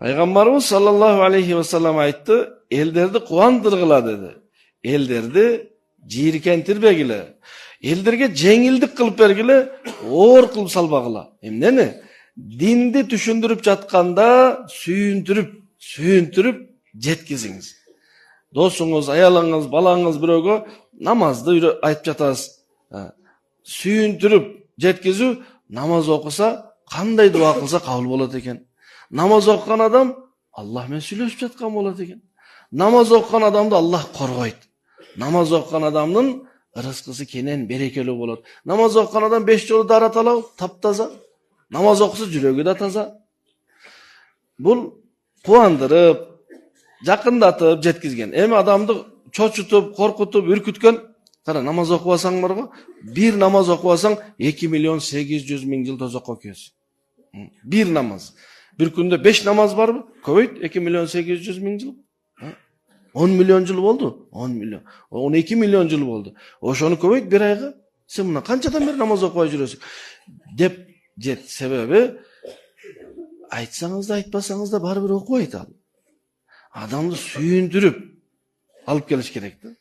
Peygamberimiz sallallahu aleyhi ve sellem aytdı, elderdi kuvandırgıla dedi. Elderdi jirkentirбегиле. Elderge жеңилдик кылып бергиле, оор кылып салбагыла. Эмнени? Динди түшүндүрүп жатканда сүйүндүрүп жеткизиңиз. Досуңуз, аялыңыз, балаңыз бирөөгө намазды айтып жатасыз. Сүйүндүрүп жеткизүү, намаз окуса, кандай дуа кылса кабыл болот экен. Намаз окуган адам Аллах менен сүйлөшүп жаткан болот экен. Намаз окуган адамды Аллах коргойт. Намаз окуган адамдын рызкысы кенен берекелүү болот. Намаз окуган адам 5 жолу даарат алабы, таптаза. Намаз окуса жүрөгү да таза. Бул кубандырып, жакындатып жеткизген. Эми адамды чочутуп, коркутуп, үркүткөн, кара намаз окубасаң барго, бир намаз окубасаң 2.800.000 жыл тозокко киресиң. Бир намаз. Bir күндө 5 намаз барбы? Көбөйт 2.800.000 жыл. 10 миллион жыл болду. 10 миллион. 12 миллион жыл болду. Ошону көбөйт бир айга. Сен мына канчадан бери намаз окубай жүрөсүң? Деп жет себеби айтсаңыз да айтпасаңыз да бары бир окубайт ал. Адамды сүйүндүрүп алып келиш керек да.